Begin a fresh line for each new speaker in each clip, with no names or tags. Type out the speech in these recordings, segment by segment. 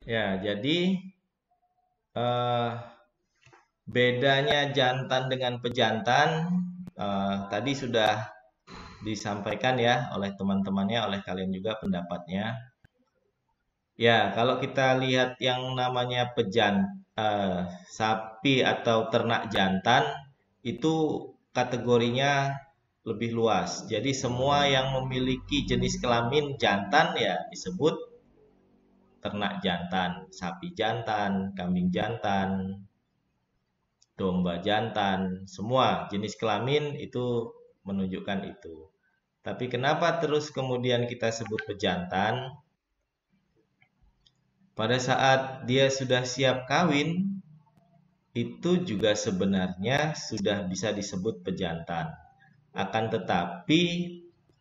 Ya, jadi eh, bedanya jantan dengan pejantan tadi sudah disampaikan ya oleh teman-temannya, oleh kalian juga pendapatnya. Ya, kalau kita lihat yang namanya eh, sapi atau ternak jantan itu kategorinya lebih luas. Jadi semua yang memiliki jenis kelamin jantan ya disebut ternak jantan, sapi jantan, kambing jantan, domba jantan, semua jenis kelamin itu menunjukkan itu. Tapi kenapa terus kemudian kita sebut pejantan? Pada saat dia sudah siap kawin, itu juga sebenarnya sudah bisa disebut pejantan. Akan tetapi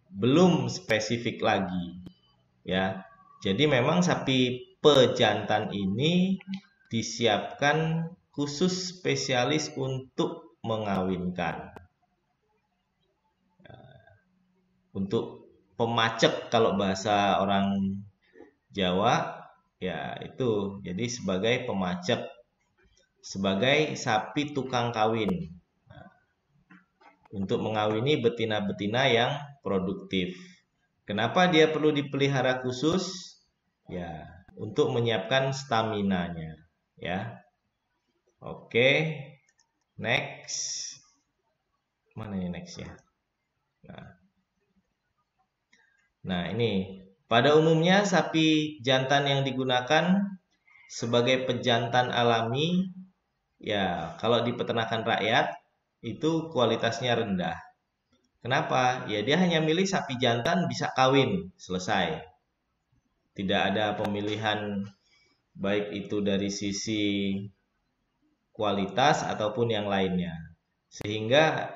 belum spesifik lagi, ya. Jadi memang sapi pejantan ini disiapkan khusus spesialis untuk mengawinkan. Untuk pemacek kalau bahasa orang Jawa, ya itu. Jadi sebagai pemacek, sebagai sapi tukang kawin untuk mengawini betina-betina yang produktif. Kenapa dia perlu dipelihara khusus? Ya, untuk menyiapkan stamina-nya, ya. Oke, next. Mana ini next ya? Nah, ini pada umumnya sapi jantan yang digunakan sebagai pejantan alami, ya kalau di peternakan rakyat itu kualitasnya rendah. Kenapa? Ya dia hanya milih sapi jantan bisa kawin, selesai. Tidak ada pemilihan baik itu dari sisi kualitas ataupun yang lainnya. Sehingga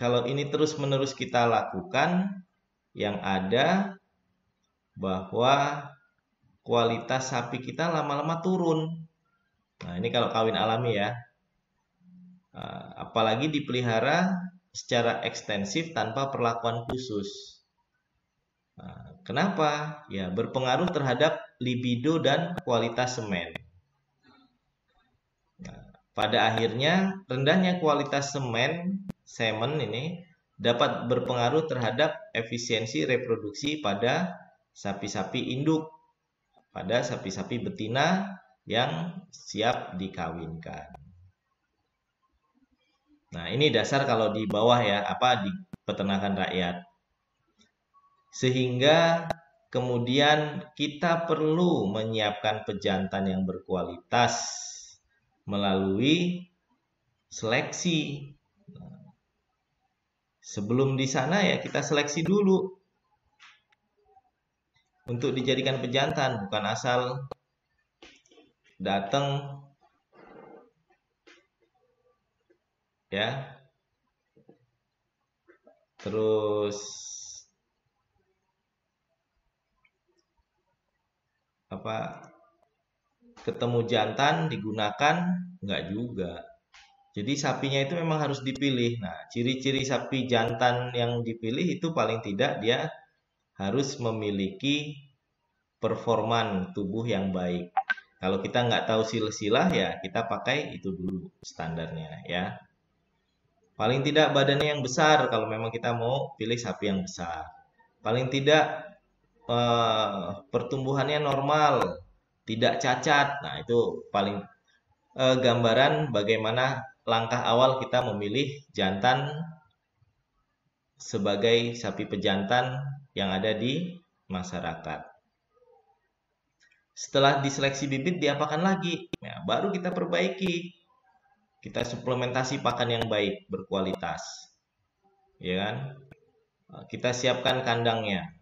kalau ini terus-menerus kita lakukan, yang ada bahwa kualitas sapi kita lama-lama turun. Nah, ini kalau kawin alami ya. Apalagi dipelihara secara ekstensif tanpa perlakuan khusus. Kenapa? Ya, berpengaruh terhadap libido dan kualitas semen. Pada akhirnya, rendahnya kualitas semen ini dapat berpengaruh terhadap efisiensi reproduksi pada sapi-sapi induk, pada sapi-sapi betina yang siap dikawinkan. Nah, ini dasar kalau di bawah ya, apa di peternakan rakyat. Sehingga kemudian kita perlu menyiapkan pejantan yang berkualitas melalui seleksi. Sebelum di sana ya kita seleksi dulu untuk dijadikan pejantan, bukan asal datang ya. Terus apa ketemu jantan digunakan enggak juga. Jadi sapinya itu memang harus dipilih. Nah, ciri-ciri sapi jantan yang dipilih itu paling tidak dia harus memiliki performan tubuh yang baik. Kalau kita nggak tahu silsilah ya kita pakai itu dulu standarnya ya. Paling tidak badannya yang besar kalau memang kita mau pilih sapi yang besar. Paling tidak pertumbuhannya normal, tidak cacat. Nah, itu paling gambaran bagaimana langkah awal kita memilih jantan sebagai sapi pejantan yang ada di masyarakat. Setelah diseleksi bibit diapakan lagi? Ya, baru kita perbaiki. Kita suplementasi pakan yang baik, berkualitas. Ya kan? Kita siapkan kandangnya.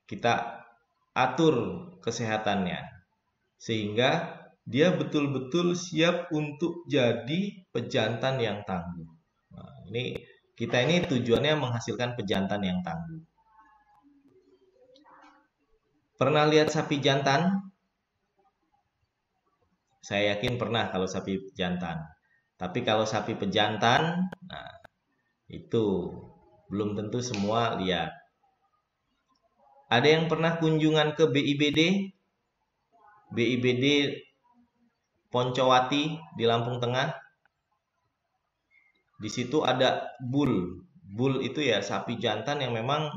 Kita atur kesehatannya. Sehingga dia betul-betul siap untuk jadi pejantan yang tangguh. Nah, kita ini tujuannya menghasilkan pejantan yang tangguh. Pernah lihat sapi jantan? Saya yakin pernah kalau sapi jantan. Tapi kalau sapi pejantan, nah itu belum tentu semua lihat. Ada yang pernah kunjungan ke BIBD? BIBD Poncowati di Lampung Tengah. Di situ ada bull. Bull itu ya sapi jantan yang memang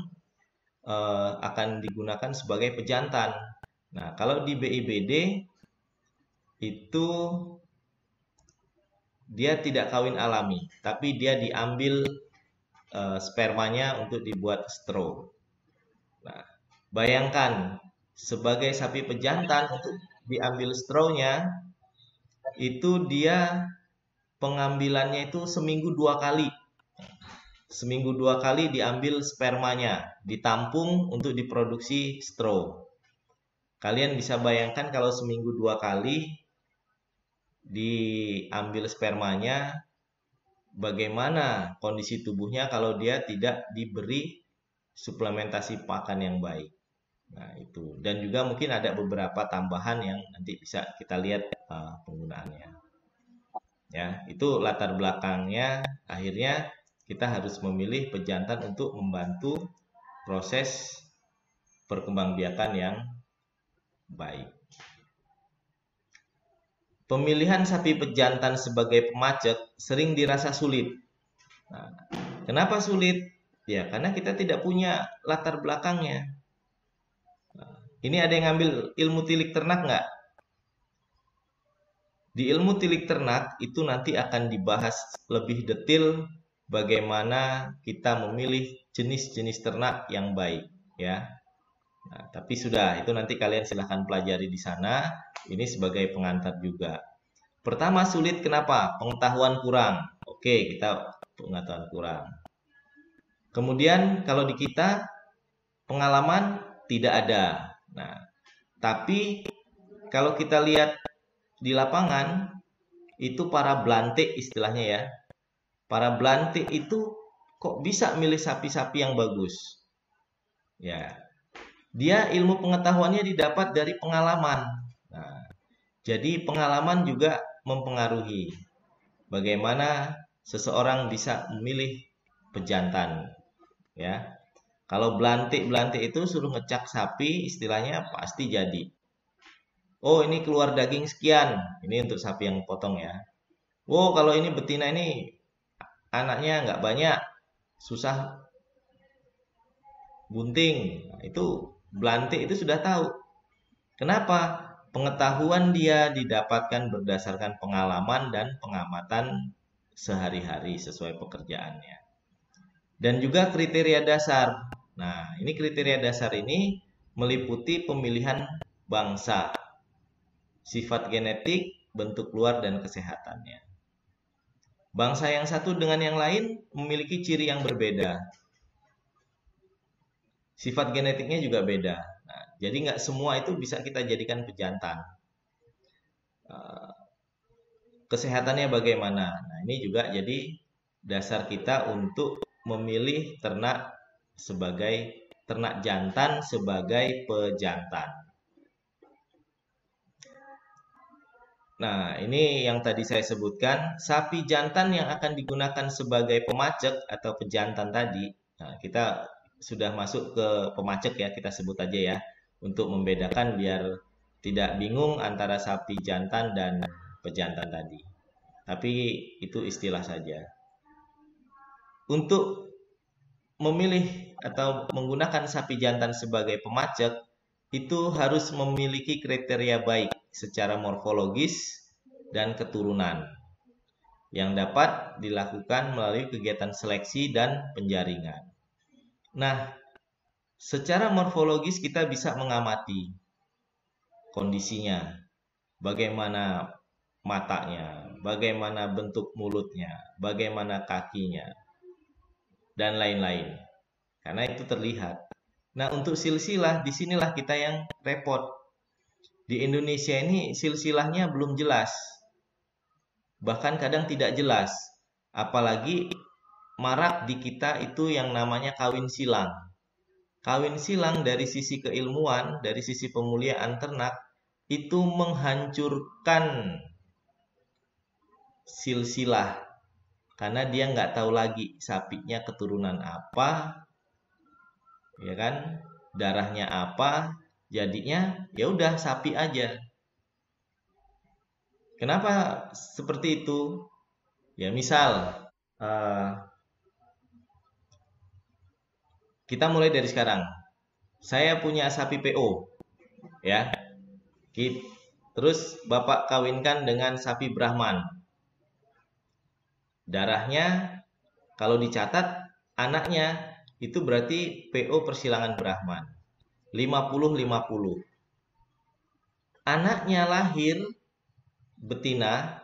akan digunakan sebagai pejantan. Nah, kalau di BIBD itu dia tidak kawin alami, tapi dia diambil spermanya untuk dibuat straw. Nah, bayangkan sebagai sapi pejantan untuk diambil strawnya itu dia pengambilannya itu seminggu 2 kali. Seminggu 2 kali diambil spermanya, ditampung untuk diproduksi straw. Kalian bisa bayangkan kalau seminggu 2 kali diambil spermanya, bagaimana kondisi tubuhnya kalau dia tidak diberi suplementasi pakan yang baik. Nah, itu. Dan juga mungkin ada beberapa tambahan yang nanti bisa kita lihat penggunaannya. Ya, itu latar belakangnya. Akhirnya kita harus memilih pejantan untuk membantu proses perkembangbiakan yang baik. Pemilihan sapi pejantan sebagai pemacek sering dirasa sulit. Nah, kenapa sulit? Ya, karena kita tidak punya latar belakangnya. Nah, ini ada yang ngambil ilmu tilik ternak nggak? Di ilmu tilik ternak itu nanti akan dibahas lebih detail bagaimana kita memilih jenis-jenis ternak yang baik, ya. Nah, tapi sudah, itu nanti kalian silahkan pelajari di sana. Ini sebagai pengantar juga. Pertama sulit kenapa? Pengetahuan kurang. Oke, kita pengetahuan kurang. Kemudian kalau di kita pengalaman tidak ada. Nah, tapi kalau kita lihat di lapangan itu para belantik istilahnya ya. Para belantik itu kok bisa milih sapi-sapi yang bagus? Ya, dia ilmu pengetahuannya didapat dari pengalaman. Nah, jadi pengalaman juga mempengaruhi bagaimana seseorang bisa memilih pejantan. Ya, kalau belantik itu suruh ngecak sapi, istilahnya pasti jadi. Oh, ini keluar daging sekian. Ini untuk sapi yang potong ya. Oh, kalau ini betina ini anaknya nggak banyak, susah bunting. Nah, itu belantik itu sudah tahu. Kenapa? Pengetahuan dia didapatkan berdasarkan pengalaman dan pengamatan sehari-hari sesuai pekerjaannya. Dan juga kriteria dasar. Nah, ini kriteria dasar ini meliputi pemilihan bangsa, sifat genetik, bentuk luar, dan kesehatannya. Bangsa yang satu dengan yang lain memiliki ciri yang berbeda. Sifat genetiknya juga beda. Nah, jadi nggak semua itu bisa kita jadikan pejantan. Kesehatannya bagaimana? Nah, ini juga jadi dasar kita untuk memilih ternak jantan sebagai pejantan. Nah, ini yang tadi saya sebutkan, sapi jantan yang akan digunakan sebagai pemacek atau pejantan tadi. Nah, kita sudah masuk ke pemacek ya, kita sebut aja ya, untuk membedakan biar tidak bingung antara sapi jantan dan pejantan tadi. Tapi itu istilah saja. Untuk memilih atau menggunakan sapi jantan sebagai pemacek, itu harus memiliki kriteria baik secara morfologis dan keturunan yang dapat dilakukan melalui kegiatan seleksi dan penjaringan. Nah, secara morfologis kita bisa mengamati kondisinya, bagaimana matanya, bagaimana bentuk mulutnya, bagaimana kakinya, dan lain-lain. Karena itu terlihat. Nah, untuk silsilah, disinilah kita yang repot. Di Indonesia ini silsilahnya belum jelas. Bahkan kadang tidak jelas. Apalagi marak di kita itu yang namanya kawin silang. Kawin silang dari sisi keilmuan, dari sisi pemuliaan ternak, itu menghancurkan silsilah. Karena dia nggak tahu lagi sapinya keturunan apa, ya kan, darahnya apa, jadinya ya udah sapi aja. Kenapa seperti itu? Ya misal kita mulai dari sekarang. Saya punya sapi PO, ya. Terus Bapak kawinkan dengan sapi Brahman. Darahnya kalau dicatat anaknya itu berarti PO persilangan Brahman. 50-50. Anaknya lahir betina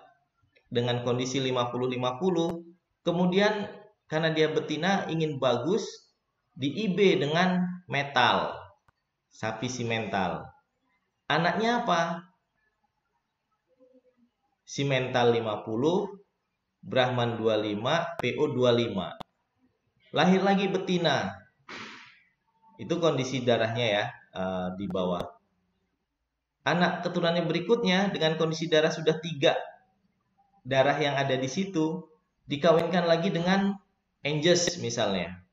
dengan kondisi 50-50. Kemudian karena dia betina ingin bagus, di IB dengan metal. Sapi simental. Anaknya apa? Simental 50, Brahman 25, PO 25. Lahir lagi betina. Itu kondisi darahnya ya, di bawah. Anak keturunannya berikutnya dengan kondisi darah sudah 3. Darah yang ada di situ dikawinkan lagi dengan Angus misalnya.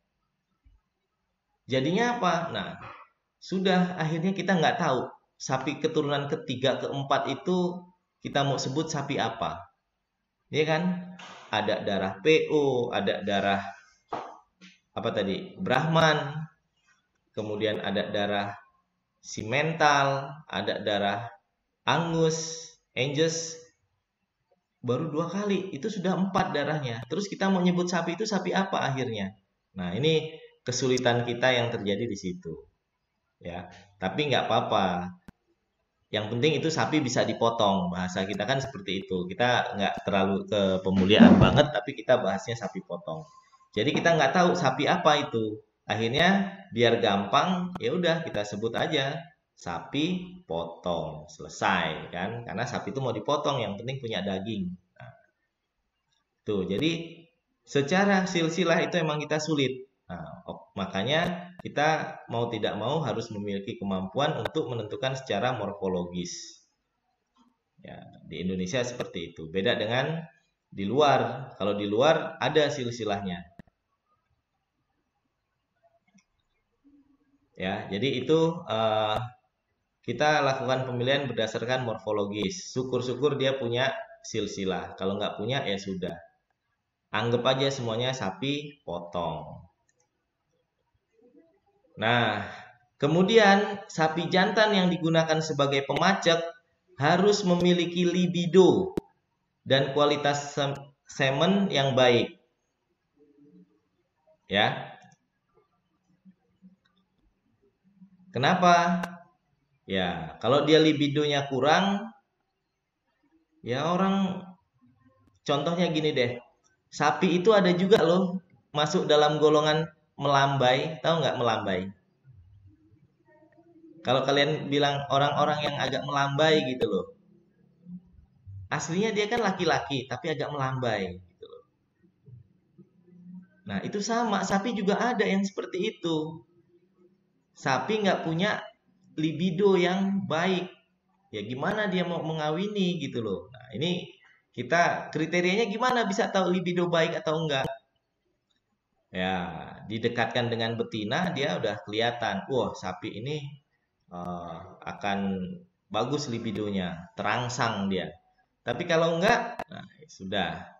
Jadinya apa? Nah, sudah akhirnya kita nggak tahu sapi keturunan ketiga, keempat itu kita mau sebut sapi apa. Ya kan? Ada darah PO, ada darah apa tadi? Brahman. Kemudian ada darah simental, ada darah Angus. Baru 2 kali, itu sudah 4 darahnya. Terus kita mau nyebut sapi itu sapi apa akhirnya? Nah, ini kesulitan kita yang terjadi di situ. Ya, tapi nggak apa-apa. Yang penting itu sapi bisa dipotong. Bahasa kita kan seperti itu. Kita nggak terlalu ke pemuliaan banget, tapi kita bahasnya sapi potong. Jadi kita nggak tahu sapi apa itu. Akhirnya biar gampang, ya udah kita sebut aja sapi potong. Selesai kan? Karena sapi itu mau dipotong, yang penting punya daging. Nah, tuh, jadi secara silsilah itu emang kita sulit. Nah, makanya kita mau tidak mau harus memiliki kemampuan untuk menentukan secara morfologis. Ya, di Indonesia seperti itu. Beda dengan di luar. Kalau di luar ada silsilahnya. Ya, jadi itu kita lakukan pemilihan berdasarkan morfologis. Syukur-syukur dia punya silsilah. Kalau nggak punya ya sudah. Anggap aja semuanya sapi potong. Nah, kemudian sapi jantan yang digunakan sebagai pemacek harus memiliki libido dan kualitas semen yang baik. Ya. Kenapa? Ya, kalau dia libidonya kurang, ya orang contohnya gini deh. Sapi itu ada juga loh masuk dalam golongan melambai, tahu nggak melambai? Kalau kalian bilang orang-orang yang agak melambai gitu loh, aslinya dia kan laki-laki tapi agak melambai gitu loh. Nah itu sama, sapi juga ada yang seperti itu. Sapi nggak punya libido yang baik, ya gimana dia mau mengawini gitu loh. Nah ini kita kriterianya gimana bisa tahu libido baik atau enggak? Ya, didekatkan dengan betina dia udah kelihatan. Wah, sapi ini akan bagus libidonya, terangsang dia. Tapi kalau enggak, nah sudah.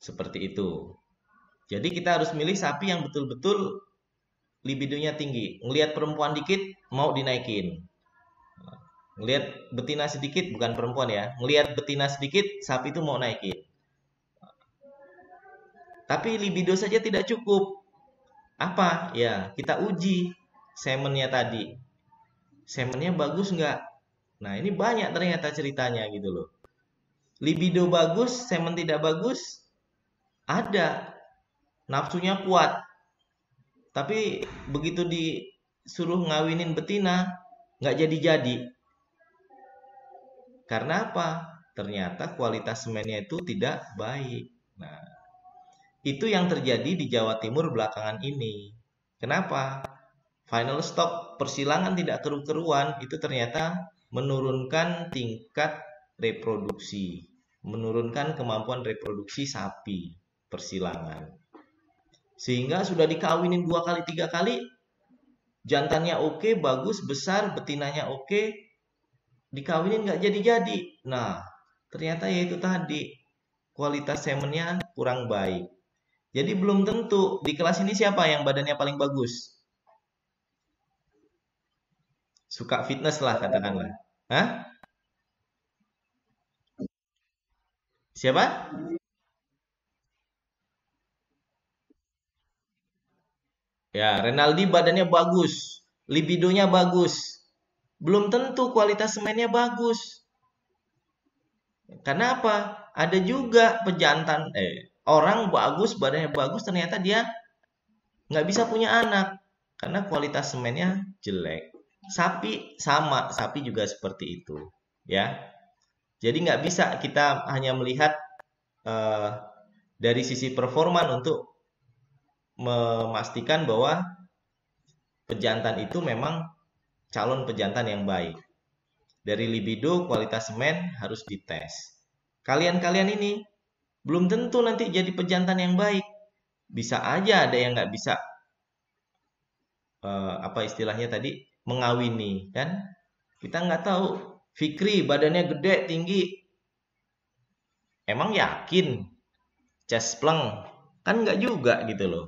Seperti itu. Jadi kita harus milih sapi yang betul-betul libidonya tinggi. Ngelihat perempuan dikit mau dinaikin. Ngelihat betina sedikit, bukan perempuan ya. Ngelihat betina sedikit, sapi itu mau naikin. Tapi libido saja tidak cukup. Apa? Ya, kita uji semennya tadi. Semennya bagus nggak? Nah, ini banyak ternyata ceritanya gitu loh. Libido bagus, semen tidak bagus, ada. Nafsunya kuat. Tapi begitu disuruh ngawinin betina, nggak jadi-jadi. Karena apa? Ternyata kualitas semennya itu tidak baik. Nah, itu yang terjadi di Jawa Timur belakangan ini. Kenapa? Final stop persilangan tidak keru-keruan itu ternyata menurunkan tingkat reproduksi, menurunkan kemampuan reproduksi sapi persilangan. Sehingga sudah dikawinin 2 kali 3 kali, jantannya oke, bagus, besar, betinanya oke, dikawinin nggak jadi-jadi. Nah, ternyata ya itu tadi, kualitas semennya kurang baik. Jadi belum tentu di kelas ini siapa yang badannya paling bagus. Suka fitness lah katakanlah. Hah? Siapa? Ya, Renaldi badannya bagus, libidonya bagus. Belum tentu kualitas semennya bagus. Karena apa? Ada juga pejantan, orang bagus, badannya bagus, ternyata dia nggak bisa punya anak karena kualitas semennya jelek. Sapi sama, sapi juga seperti itu, ya. Jadi nggak bisa kita hanya melihat eh, dari sisi performan untuk memastikan bahwa pejantan itu memang calon pejantan yang baik. Dari libido, kualitas semen harus dites. Kalian-kalian ini belum tentu nanti jadi pejantan yang baik. Bisa aja ada yang nggak bisa, apa istilahnya tadi, mengawini, kan? Kita nggak tahu. Fikri badannya gede, tinggi. Emang yakin cespleng? Kan nggak juga gitu loh.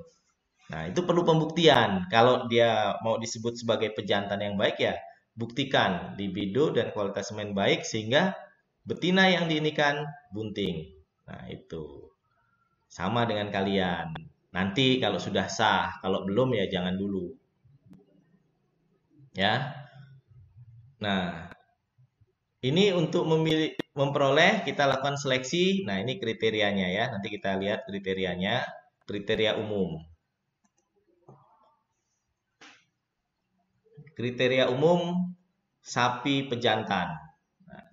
Nah, itu perlu pembuktian. Kalau dia mau disebut sebagai pejantan yang baik ya, buktikan libido dan kualitas semen baik sehingga betina yang diinikan bunting. Nah, itu. Sama dengan kalian. Nanti kalau sudah sah, kalau belum ya jangan dulu. Ya. Nah, ini untuk memperoleh kita lakukan seleksi. Nah, ini kriterianya ya. Nanti kita lihat kriterianya. Kriteria umum. Kriteria umum sapi pejantan. Nah,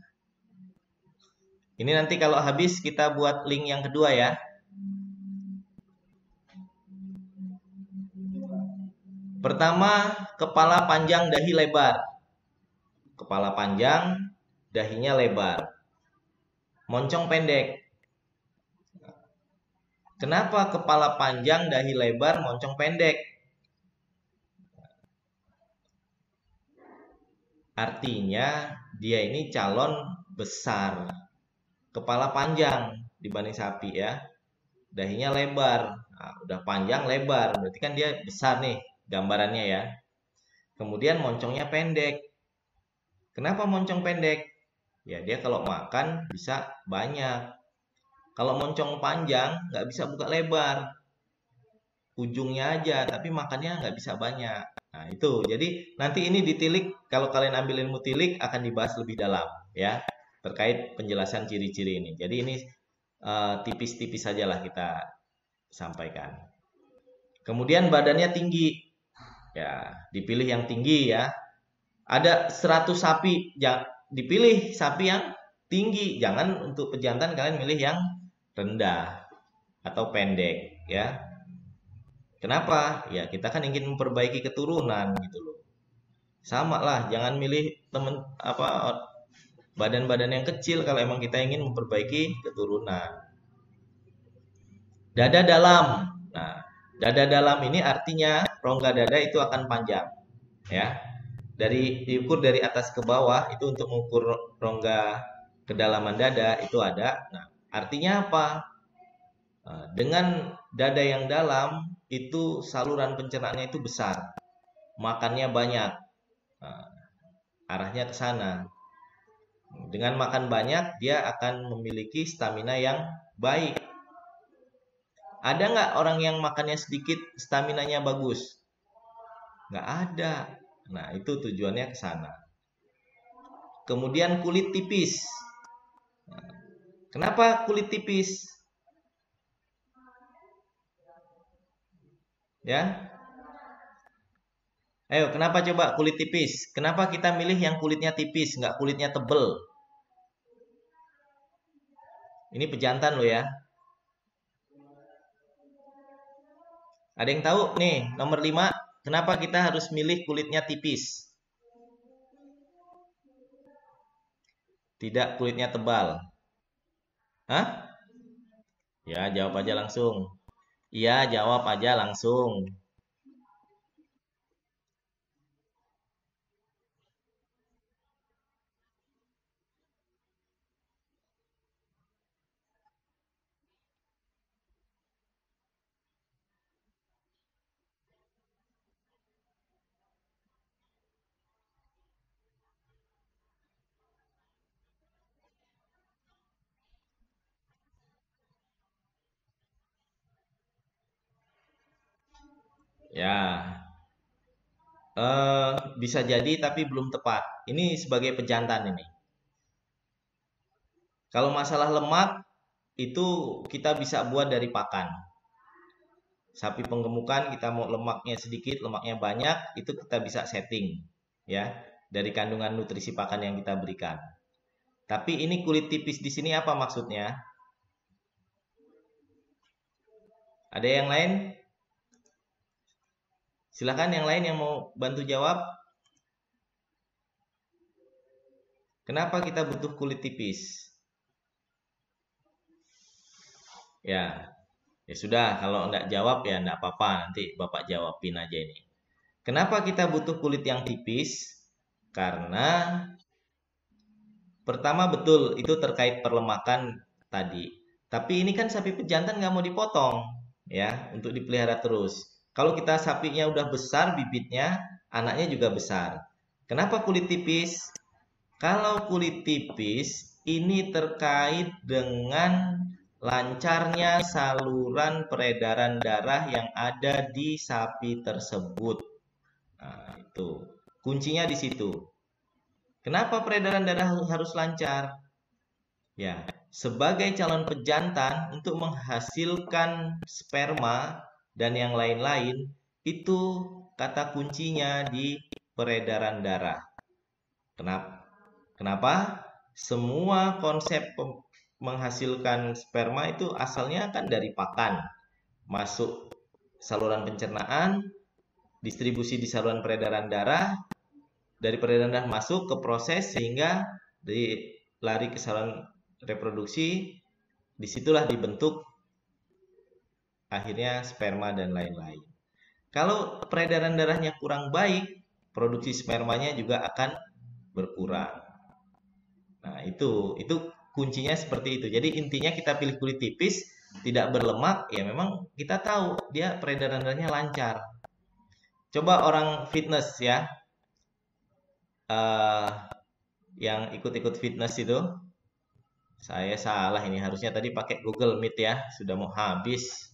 ini nanti kalau habis kita buat link yang kedua ya. Pertama, kepala panjang, dahi lebar. Kepala panjang, dahinya lebar. Moncong pendek. Kenapa kepala panjang, dahi lebar, moncong pendek? Artinya dia ini calon besar. Kepala panjang dibanding sapi ya. Dahinya lebar. Nah, udah panjang lebar, berarti kan dia besar nih gambarannya ya. Kemudian moncongnya pendek. Kenapa moncong pendek? Ya dia kalau makan bisa banyak. Kalau moncong panjang nggak bisa buka lebar. Ujungnya aja, tapi makannya nggak bisa banyak. Nah itu, jadi nanti ini ditilik, kalau kalian ambil ilmu tilik akan dibahas lebih dalam ya, terkait penjelasan ciri-ciri ini. Jadi ini tipis-tipis sajalah kita sampaikan. Kemudian badannya tinggi. Ya, dipilih yang tinggi ya. Ada 100 sapi, dipilih sapi yang tinggi. Jangan untuk pejantan kalian milih yang rendah atau pendek ya. Kenapa? Ya kita kan ingin memperbaiki keturunan gitu loh. Sama lah, jangan milih temen apa badan-badan yang kecil kalau emang kita ingin memperbaiki keturunan. Dada dalam. Nah, dada dalam ini artinya rongga dada itu akan panjang, ya. Diukur dari atas ke bawah itu untuk mengukur rongga kedalaman dada itu ada. Nah, artinya apa? Dengan dada yang dalam itu saluran pencernaannya itu besar, makannya banyak, arahnya ke sana. Dengan makan banyak dia akan memiliki stamina yang baik. Ada nggak orang yang makannya sedikit, staminanya bagus? Nggak ada. Nah, itu tujuannya ke sana. Kemudian kulit tipis. Kenapa kulit tipis? Ya. Ayo, kenapa coba kulit tipis? Kenapa kita milih yang kulitnya tipis, nggak kulitnya tebel? Ini pejantan loh ya. Ada yang tahu nih, nomor 5, kenapa kita harus milih kulitnya tipis? Tidak kulitnya tebal. Hah? Ya, jawab aja langsung. Iya, jawab aja langsung. Ya, bisa jadi tapi belum tepat. Ini sebagai pejantan ini. Kalau masalah lemak itu kita bisa buat dari pakan. Sapi penggemukan kita mau lemaknya sedikit, lemaknya banyak, itu kita bisa setting ya dari kandungan nutrisi pakan yang kita berikan. Tapi ini kulit tipis di sini apa maksudnya? Ada yang lain? Silakan yang lain yang mau bantu jawab. Kenapa kita butuh kulit tipis? Ya, ya sudah, kalau enggak jawab ya enggak apa-apa, nanti Bapak jawabin aja ini. Kenapa kita butuh kulit yang tipis? Karena pertama betul itu terkait perlemakan tadi. Tapi ini kan sapi pejantan nggak mau dipotong ya untuk dipelihara terus. Kalau kita sapinya udah besar bibitnya, anaknya juga besar. Kenapa kulit tipis? Kalau kulit tipis ini terkait dengan lancarnya saluran peredaran darah yang ada di sapi tersebut. Nah, itu kuncinya di situ. Kenapa peredaran darah harus lancar? Ya, sebagai calon pejantan untuk menghasilkan sperma dan yang lain-lain, itu kata kuncinya di peredaran darah. Kenapa? Kenapa? Semua konsep menghasilkan sperma itu asalnya kan dari pakan. Masuk saluran pencernaan, distribusi di saluran peredaran darah, dari peredaran darah masuk ke proses sehingga lari ke saluran reproduksi, disitulah dibentuk akhirnya sperma dan lain-lain. Kalau peredaran darahnya kurang baik, produksi spermanya juga akan berkurang. Nah, itu kuncinya seperti itu. Jadi intinya kita pilih kulit tipis, tidak berlemak, ya memang kita tahu dia peredaran darahnya lancar. Coba orang fitness ya, uh, yang ikut-ikut fitness itu, saya salah ini harusnya tadi pakai Google Meet ya, sudah mau habis.